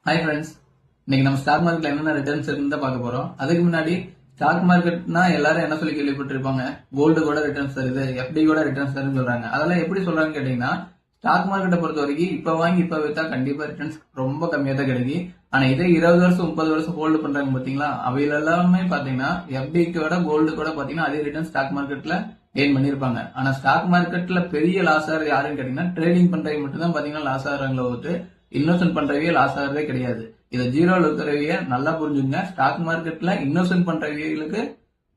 Hi friends, இன்னைக்கு நம்ம stock மார்க்கெட்ல என்னென்ன ரிட்டர்ன்ஸ் இருக்குன்னு பார்க்க போறோம். அதுக்கு முன்னாடி ஸ்டாக் மார்க்கெட்னா எல்லாரும் என்ன சொல்லி கேள்விப்பட்டிருப்பாங்க, கோல்டு கூட ரிட்டர்ன்ஸ் தருது, எஃப்டி கூட ரிட்டர்ன்ஸ் தருன்னு சொல்றாங்க. அதெல்லாம் எப்படி சொல்றாங்கன்னு கேட்டீங்கன்னா, ஸ்டாக் மார்க்கெட்டை பொறுத்த வரைக்கும் இப்ப வாங்கி இப்ப வித்தா கண்டிப்பா ரிட்டர்ன்ஸ் ரொம்ப கம்மியா தான் கிடைக்கும். ஆனா இதே 20 வருஷம் 30 வருஷம் ஹோல்டு பண்றாங்க பாத்தீங்களா, அவையில எல்லாமே பாத்தீங்கன்னா எஃப்டிக்கு விட கோல்டு கூட பாத்தீங்கன்னா அதே ரிட்டர்ன் ஸ்டாக் மார்க்கெட்ல கெயின் பண்ணிருப்பாங்க. ஆனா ஸ்டாக் மார்க்கெட்ல பெரிய லாஸ் ஆகிறது யாருன்னு கேட்டீங்கன்னா, ட்ரேடிங் பண்றவங்க மட்டும் தான் பாத்தீங்கன்னா லாஸ் ஆகிறாங்களோ விட்டு இன்வெஸ்ட்மெண்ட் பண்றவங்க லாஸ் ஆகிறதே கிடையாது. இதை ஜீரோல இருக்கிறவங்க நல்லா புரிஞ்சுங்க. ஸ்டாக் மார்க்கெட்ல இன்வெஸ்ட்மெண்ட் பண்றவங்களுக்கு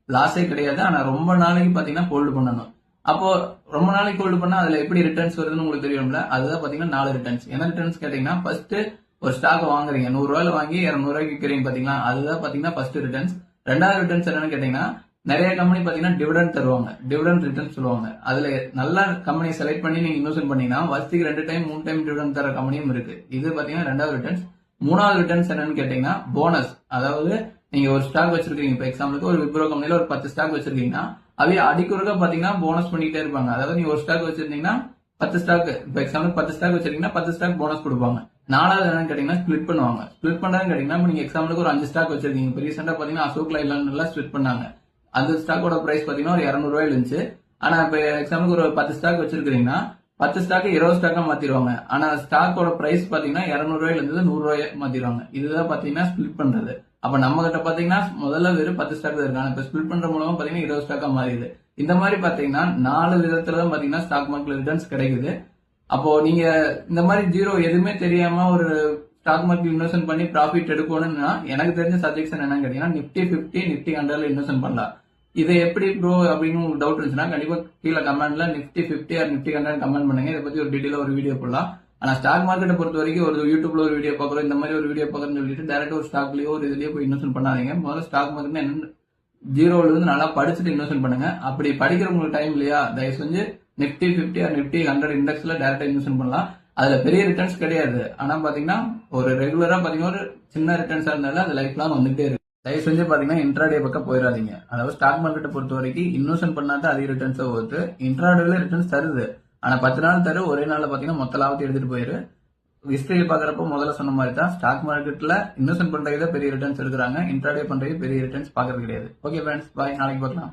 லாஸே கிடையாது. ஆனா ரொம்ப நாளைக்கு பாத்தீங்கன்னா ஹோல்டு பண்ணணும். அப்போ ரொம்ப நாளைக்கு ஹோல்டு பண்ணா அதுல எப்படி ரிட்டர்ன்ஸ் வருதுன்னு உங்களுக்கு தெரியும்ல. அதுதான் பாத்தீங்கன்னா 4 ரிட்டர்ன்ஸ். என்ன ரிட்டர்ன்ஸ் கேட்டீங்கன்னா, ஃபர்ஸ்ட் ஒரு ஸ்டாக் வாங்குறீங்க, 100 ரூபாயில வாங்கி 200 ரூபாய்க்கு விற்கிறீங்க பாத்தீங்களா, அதுதான் பாத்தீங்கன்னா ஃபர்ஸ்ட் ரிட்டர்ன்ஸ். ரெண்டாவது ரிட்டர்ன்ஸ் என்னன்னு கேட்டீங்கன்னா, நிறைய கம்பெனி பாத்தீங்கன்னா டிவிடெண்ட் தருவாங்க, டிவிடெண்ட் ரிட்டர்ன் சொல்லுவாங்க. அதுல நல்ல கம்பெனி செலக்ட் பண்ணி நீங்க இன்வெஸ்ட் பண்ணீங்கன்னா வருஷத்துக்கு 2 டைம் 3 டைம் டிவிடெண்ட் தர கம்பெனியும் இருக்கு. இது பாத்தீங்கன்னா ரெண்டாவது ரிட்டர்ன்ஸ். மூணாவது ரிட்டர்ன்ஸ் என்னன்னு கேட்டீங்கன்னா போனஸ். அதாவது நீங்க ஒரு ஸ்டாக் வச்சிருக்கீங்க, இப்ப எக்ஸாம்பிளுக்கு ஒரு விப்ரோ கம்பெனில ஒரு 10 ஸ்டாக் வச்சிருக்கீங்கன்னா அவை அடிக்குறதா பாத்தீங்கன்னா போனஸ் பண்ணிட்டே இருப்பாங்க. அதாவது நீங்க ஒரு ஸ்டாக் வச்சிருந்தீங்கன்னா 10 ஸ்டாக், இப்ப எக்ஸாம்பிள் 10 ஸ்டாக் வச்சிருக்கீங்கன்னா 10 ஸ்டாக் போனஸ் கொடுப்பாங்க. நாலாவது என்னன்னு கேட்டீங்கன்னா ஸ்பிளிட் பண்ணுவாங்க. ஸ்பிளிட் பண்றதுன்னு கேட்டீங்கன்னா, நீங்க எக்ஸாம்பிளுக்கு ஒரு 5 ஸ்டாக் வச்சிருக்கீங்க. இப்போ ரீசெண்டா பாத்தீங்கன்னா அசோக் லைலாண்ட் ஸ்பிளிட் பண்ணாங்க. அந்த ஸ்டாக்கோட பிரைஸ் பாத்தீங்கன்னா ஒரு 200 ரூபாயில இருந்துச்சு. ஆனா இப்ப எக்ஸாம்பிளுக்கு ஒரு 10 ஸ்டாக் வச்சிருக்கீங்கன்னா 10 ஸ்டாக் 20 ஸ்டாக்கா மாத்திடுவாங்க. ஆனா ஸ்டாக்கோட பிரைஸ் பாத்தீங்கன்னா 200 ரூபாயில இருந்து 100 ரூபாய் மாத்திடுவாங்க. இதுதான் பாத்தீங்கன்னா ஸ்பிளிட் பண்றது. அப்ப நம்ம கிட்ட பாத்தீங்கன்னா முதல்ல வெறும் 10 ஸ்டாக் தான் இருக்கு. இப்ப ஸ்பிளிட் பண்ற மூலமா பாத்தீங்கன்னா 20 ஸ்டாக்கா மாறிடுது. இந்த மாதிரி பாத்தீங்கன்னா 4 விதத்துல தான் பாத்தீங்கன்னா ஸ்டாக் மார்க்கெட் ரிட்டர்ன்ஸ் கிடைக்குது. அப்போ நீங்க இந்த மாதிரி ஜீரோ எதுவுமே தெரியாம ஒரு ஸ்டாக் மார்க்கெட் இன்வெஸ்ட் பண்ணி ப்ராஃபிட் எடுக்கணும்னா எனக்கு தெரிஞ்ச சஜெக்ஷன் என்னன்னு கேட்டீங்கன்னா, நிப்டி 50 நிப்டி 100ல இன்வெஸ்ட் பண்ணலாம். இது எப்படி ப்ரோ அப்படின்னு உங்களுக்கு டவுட் இருந்துச்சுன்னா கண்டிப்பா கீழே கமெண்ட்ல நிப்டி 50 ஆர் நிப்டி 100 கமெண்ட் பண்ணுங்க. இதை பத்தி ஒரு டீடைலா ஒரு வீடியோ போடலாம். ஆனா ஸ்டாக் மார்க்கெட்டை பொறுத்த வரைக்கும் ஒரு யூடியூப்ல ஒரு வீடியோ பாக்குறோம், இந்த மாதிரி ஒரு வீடியோ பாக்குறேன்னு சொல்லிட்டு டேரக்டா ஒரு ஸ்டாக்லயோ ஒரு இதுலயோ போய் இன்வெஸ்ட் பண்ணாதீங்க. முதல்ல ஸ்டாக் மார்க்கெட் என்ன ஜீரோல இருந்து நல்லா படிச்சுட்டு இன்வெஸ்ட் பண்ணுங்க. அப்படி படிக்கிற உங்களுக்கு டைம் இல்லையா, தயவு செஞ்சு நிப்டி 50 ஆர் நிப்டி 100 இண்டெக்ஸ்ல டேரக்டா இன்வெஸ்ட் பண்ணலாம். அதுல பெரிய ரிட்டர்ன்ஸ் கிடையாது. ஆனா பாத்தீங்கன்னா ஒரு ரெகுலரா பாத்தீங்கன்னா ஒரு சின்ன ரிட்டர்ன்ஸா இருந்தாலும் அது லைஃப் லாங் வந்துட்டே இருக்கு. தயவு செஞ்சு பாத்தீங்கன்னா இன்ட்ராடே பக்கம் போயிடாதீங்க. அதாவது ஸ்டாக் மார்க்கெட்டை பொறுத்த வரைக்கும் இன்வெஸ்ட் பண்ணாதான் அதிக ரிட்டர்ன்ஸ் வருது. இன்ட்ராடேல ரிட்டர்ன்ஸ் தருது. ஆனா 10 நாள் தரு, ஒரே நாள்ல பாத்தீங்கன்னா மொத்த லாபத்தை எடுத்துட்டு போயிரு. ஹிஸ்டரியில பாக்குறப்ப முதல்ல சொன்ன மாதிரி தான் ஸ்டாக் மார்க்கெட்ல இன்வெஸ்ட் பண்றதுதான் பெரிய ரிட்டர்ன்ஸ் எடுக்கிறாங்க. இன்ட்ராடே பண்றது பெரிய ரிட்டர்ன்ஸ் பாக்குறது கிடையாது. ஓகே ஃப்ரெண்ட்ஸ், பாய், நாளைக்கு பார்க்கலாம்.